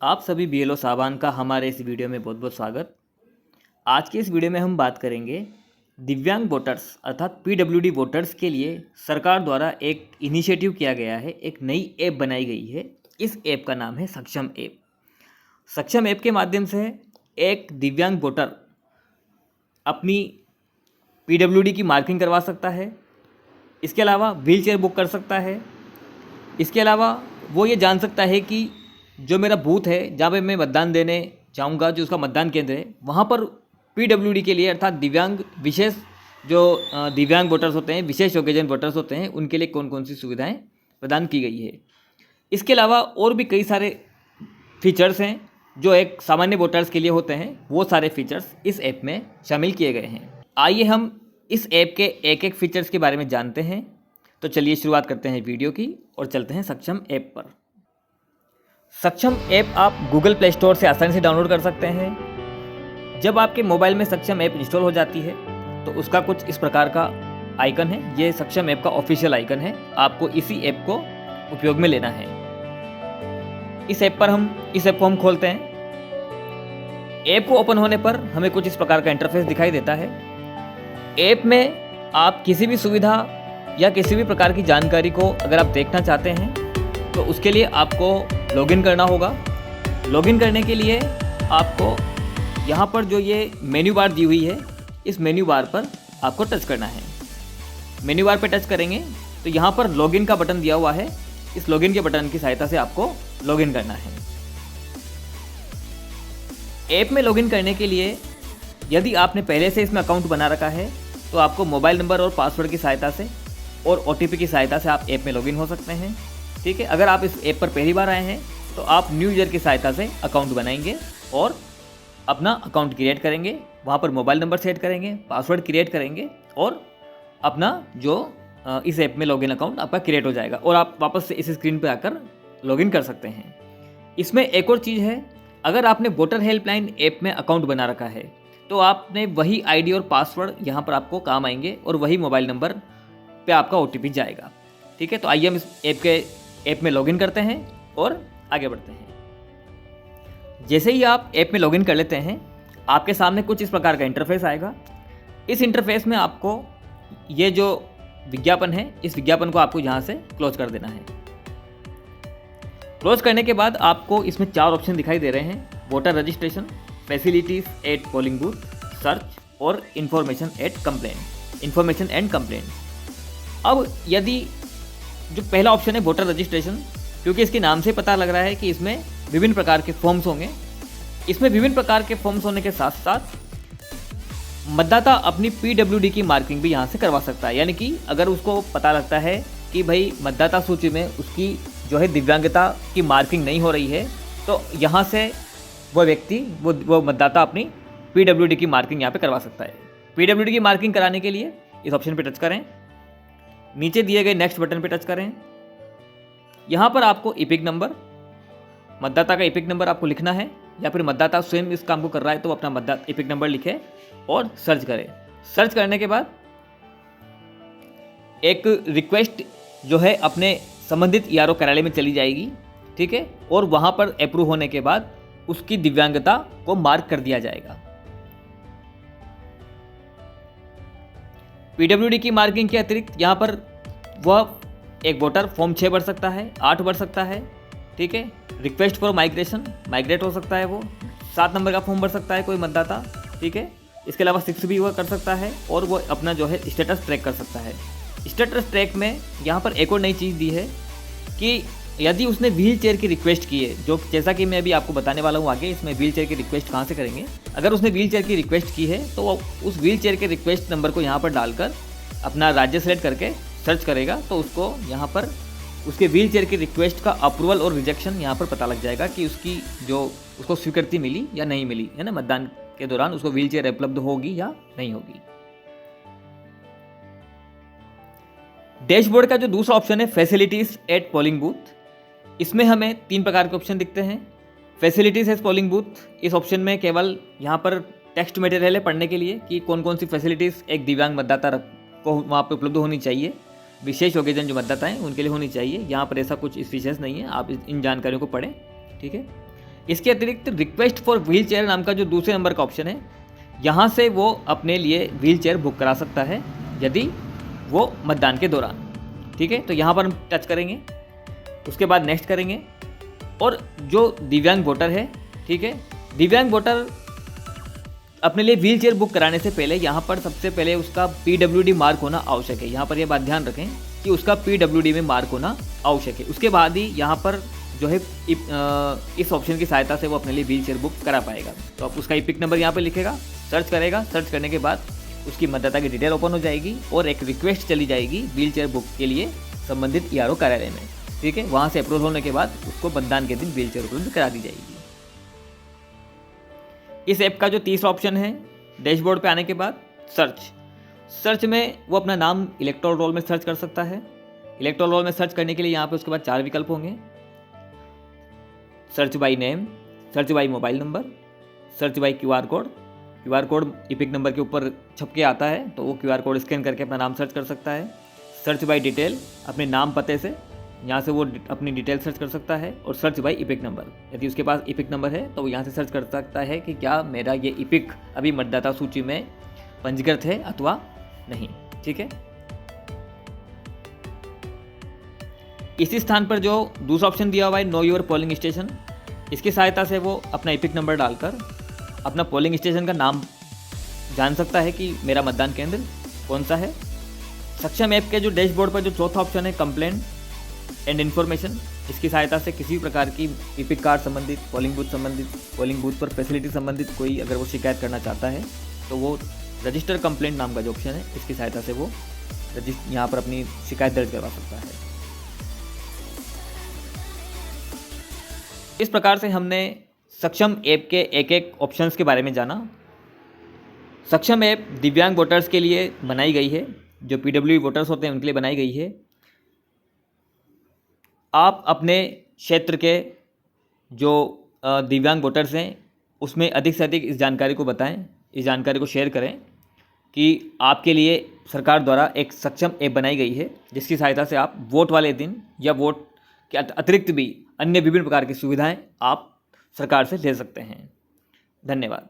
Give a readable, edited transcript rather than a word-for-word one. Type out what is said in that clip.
आप सभी बीएलओ साहबान का हमारे इस वीडियो में बहुत बहुत स्वागत। आज के इस वीडियो में हम बात करेंगे दिव्यांग वोटर्स अर्थात पीडब्ल्यूडी वोटर्स के लिए सरकार द्वारा एक इनिशिएटिव किया गया है, एक नई ऐप बनाई गई है। इस ऐप का नाम है सक्षम ऐप। सक्षम ऐप के माध्यम से एक दिव्यांग वोटर अपनी पीडब्ल्यूडी की मार्किंग करवा सकता है। इसके अलावा व्हील चेयर बुक कर सकता है। इसके अलावा वो ये जान सकता है कि जो मेरा बूथ है, जहाँ पे मैं मतदान देने जाऊँगा, जो उसका मतदान केंद्र है, वहाँ पर पीडब्ल्यूडी के लिए अर्थात दिव्यांग विशेष जो दिव्यांग वोटर्स होते हैं, विशेष योग्यजन वोटर्स होते हैं, उनके लिए कौन कौन सी सुविधाएं प्रदान की गई है। इसके अलावा और भी कई सारे फीचर्स हैं जो एक सामान्य वोटर्स के लिए होते हैं। वो सारे फीचर्स इस ऐप में शामिल किए गए हैं। आइए हम इस ऐप के एक एक फीचर्स के बारे में जानते हैं। तो चलिए शुरुआत करते हैं वीडियो की और चलते हैं सक्षम ऐप पर। सक्षम ऐप आप गूगल प्ले स्टोर से आसानी से डाउनलोड कर सकते हैं। जब आपके मोबाइल में सक्षम ऐप इंस्टॉल हो जाती है तो उसका कुछ इस प्रकार का आइकन है। ये सक्षम ऐप का ऑफिशियल आइकन है। आपको इसी ऐप को उपयोग में लेना है। इस ऐप को हम खोलते हैं। ऐप को ओपन होने पर हमें कुछ इस प्रकार का इंटरफेस दिखाई देता है। ऐप में आप किसी भी सुविधा या किसी भी प्रकार की जानकारी को अगर आप देखना चाहते हैं तो उसके लिए आपको लॉगिन करना होगा। लॉगिन करने के लिए आपको यहाँ पर जो ये मेन्यू बार दी हुई है, इस मेन्यू बार पर आपको टच करना है। मेन्यू बार पर टच करेंगे तो यहाँ पर लॉगिन का बटन दिया हुआ है। इस लॉगिन के बटन की सहायता से आपको लॉगिन करना है। ऐप में लॉगिन करने के लिए यदि आपने पहले से इसमें अकाउंट बना रखा है तो आपको मोबाइल नंबर और पासवर्ड की सहायता से और OTP की सहायता से आप ऐप में लॉगिन हो सकते हैं। ठीक है। अगर आप इस ऐप पर पहली बार आए हैं तो आप न्यू यूज़र की सहायता से अकाउंट बनाएंगे और अपना अकाउंट क्रिएट करेंगे। वहाँ पर मोबाइल नंबर सेट करेंगे, पासवर्ड क्रिएट करेंगे और अपना जो इस ऐप में लॉगिन अकाउंट आपका क्रिएट हो जाएगा और आप वापस से इस स्क्रीन पर आकर लॉगिन कर सकते हैं। इसमें एक और चीज़ है, अगर आपने वोटर हेल्पलाइन ऐप में अकाउंट बना रखा है तो आपने वही ID और पासवर्ड यहाँ पर आपको काम आएंगे और वही मोबाइल नंबर पे आपका OTP जाएगा। ठीक है। तो आइए हम इस ऐप में लॉगिन करते हैं और आगे बढ़ते हैं। जैसे ही आप ऐप में लॉगिन कर लेते हैं आपके सामने कुछ इस प्रकार का इंटरफेस आएगा। इस इंटरफेस में आपको ये जो विज्ञापन है, इस विज्ञापन को आपको यहाँ से क्लोज कर देना है। क्लोज करने के बाद आपको इसमें 4 ऑप्शन दिखाई दे रहे हैं: voter registration, facilities at polling booth, search और इन्फॉर्मेशन एंड कंप्लेंट। अब यदि जो पहला ऑप्शन है वोटर रजिस्ट्रेशन, क्योंकि इसके नाम से पता लग रहा है कि इसमें विभिन्न प्रकार के फॉर्म्स होंगे। इसमें विभिन्न प्रकार के फॉर्म्स होने के साथ साथ मतदाता अपनी पीडब्ल्यूडी की मार्किंग भी यहाँ से करवा सकता है। यानी कि अगर उसको पता लगता है कि भाई मतदाता सूची में उसकी जो है दिव्यांगता की मार्किंग नहीं हो रही है तो यहाँ से वो व्यक्ति वो मतदाता अपनी पीडब्ल्यूडी की मार्किंग यहाँ पे करवा सकता है। पीडब्ल्यूडी की मार्किंग कराने के लिए इस ऑप्शन पे टच करें, नीचे दिए गए नेक्स्ट बटन पे टच करें। यहाँ पर आपको इपिक नंबर, मतदाता का इपिक नंबर आपको लिखना है या फिर मतदाता स्वयं इस काम को कर रहा है तो अपना मतदाता इपिक नंबर लिखे और सर्च करें। सर्च करने के बाद एक रिक्वेस्ट जो है अपने संबंधित ERO कार्यालय में चली जाएगी। ठीक है। और वहाँ पर अप्रूव होने के बाद उसकी दिव्यांगता को मार्क कर दिया जाएगा। पीडब्ल्यूडी की मार्किंग के अतिरिक्त यहाँ पर वह एक वोटर फॉर्म 6 भर सकता है, 8 भर सकता है। ठीक है। रिक्वेस्ट फॉर माइग्रेट हो सकता है, वो 7 नंबर का फॉर्म भर सकता है कोई मतदाता। ठीक है। इसके अलावा 6 भी वह कर सकता है और वो अपना जो है स्टेटस ट्रैक कर सकता है। स्टेटस ट्रैक में यहाँ पर एक और नई चीज़ दी है कि यदि उसने व्हील चेयर की रिक्वेस्ट की है, जो जैसा कि मैं अभी आपको बताने वाला हूँ आगे, इसमें व्हील चेयर की रिक्वेस्ट कहाँ से करेंगे। अगर उसने व्हील चेयर की रिक्वेस्ट की है तो वो उस व्हील चेयर के रिक्वेस्ट नंबर को यहाँ पर डालकर अपना राज्य सेलेक्ट करके सर्च करेगा तो उसको यहाँ पर उसके व्हील चेयर की रिक्वेस्ट का अप्रूवल और रिजेक्शन यहाँ पर पता लग जाएगा कि उसकी जो उसको स्वीकृति मिली या नहीं मिली है ना, मतदान के दौरान उसको व्हील चेयर उपलब्ध होगी या नहीं होगी। डैशबोर्ड का जो दूसरा ऑप्शन है फैसिलिटीज़ एट पोलिंग बूथ, इसमें हमें 3 प्रकार के ऑप्शन दिखते हैं। फैसिलिटीज़ एट पोलिंग बूथ, इस ऑप्शन में केवल यहाँ पर टेक्स्ट मटेरियल है पढ़ने के लिए कि कौन कौन सी फैसिलिटीज़ एक दिव्यांग मतदाता को वहाँ पर उपलब्ध होनी चाहिए। विशेष योग्यजन जो मतदाता हैं उनके लिए होनी चाहिए। यहाँ पर ऐसा कुछ विशेष नहीं है, आप इन जानकारियों को पढ़ें। ठीक है। इसके अतिरिक्त रिक्वेस्ट फॉर व्हील चेयर नाम का जो दूसरे नंबर का ऑप्शन है, यहाँ से वो अपने लिए व्हील चेयर बुक करा सकता है यदि वो मतदान के दौरान। ठीक है, तो यहाँ पर हम टच करेंगे, उसके बाद नेक्स्ट करेंगे। और जो दिव्यांग वोटर है, ठीक है, दिव्यांग वोटर अपने लिए व्हील चेयर बुक कराने से पहले यहाँ पर सबसे पहले उसका PWD मार्क होना आवश्यक है। यहाँ पर यह बात ध्यान रखें कि उसका PWD में मार्क होना आवश्यक है। उसके बाद ही यहाँ पर जो है इस ऑप्शन की सहायता से वो अपने लिए व्हील चेयर बुक करा पाएगा। तो अब उसका इपिक नंबर यहाँ पर लिखेगा, सर्च करेगा, सर्च करने के बाद उसकी मतदाता की डिटेल ओपन हो जाएगी और एक रिक्वेस्ट चली जाएगी व्हील चेयर बुक के लिए संबंधित ERO कार्यालय में। ठीक है, वहाँ से अप्रूवल होने के बाद उसको मतदान के दिन व्हील चेयर उपलब्ध करा दी जाएगी। इस ऐप का जो तीसरा ऑप्शन है, डैशबोर्ड पे आने के बाद सर्च में वो अपना नाम इलेक्टोरल रोल में सर्च कर सकता है। इलेक्टोरल रोल में सर्च करने के लिए यहाँ पे उसके बाद 4 विकल्प होंगे, search by name, search by mobile number, search by QR code EPIC number के ऊपर छप के आता है, तो वो QR कोड स्कैन करके अपना नाम सर्च कर सकता है। सर्च बाई डिटेल, अपने नाम पते से यहाँ से वो अपनी डिटेल सर्च कर सकता है। और सर्च बाई इपिक नंबर, यदि उसके पास इपिक नंबर है तो वो यहाँ से सर्च कर सकता है कि क्या मेरा ये इपिक अभी मतदाता सूची में पंजीकृत है अथवा नहीं। ठीक है, इसी स्थान पर जो दूसरा ऑप्शन दिया हुआ है, नो योर पोलिंग स्टेशन, इसकी सहायता से वो अपना इपिक नंबर डालकर अपना पोलिंग स्टेशन का नाम जान सकता है कि मेरा मतदान केंद्र कौन सा है। सक्षम ऐप के जो डैशबोर्ड पर जो चौथा ऑप्शन है, कंप्लेंट एंड इन्फॉर्मेशन, इसकी सहायता से किसी भी प्रकार की इपिक कार्ड संबंधित, पोलिंग बूथ पर फैसिलिटी संबंधित कोई अगर वो शिकायत करना चाहता है तो वो रजिस्टर कंप्लेंट नाम का जो ऑप्शन है, इसकी सहायता से वो यहाँ पर अपनी शिकायत दर्ज करवा सकता है। इस प्रकार से हमने सक्षम ऐप के एक ऑप्शंस के बारे में जाना। सक्षम ऐप दिव्यांग वोटर्स के लिए बनाई गई है, जो PWD वोटर्स होते हैं उनके लिए बनाई गई है। आप अपने क्षेत्र के जो दिव्यांग वोटर्स हैं उसमें अधिक से अधिक इस जानकारी को बताएं, इस जानकारी को शेयर करें कि आपके लिए सरकार द्वारा एक सक्षम ऐप बनाई गई है, जिसकी सहायता से आप वोट वाले दिन या वोट के अतिरिक्त भी अन्य विभिन्न प्रकार की सुविधाएं आप सरकार से ले सकते हैं। धन्यवाद।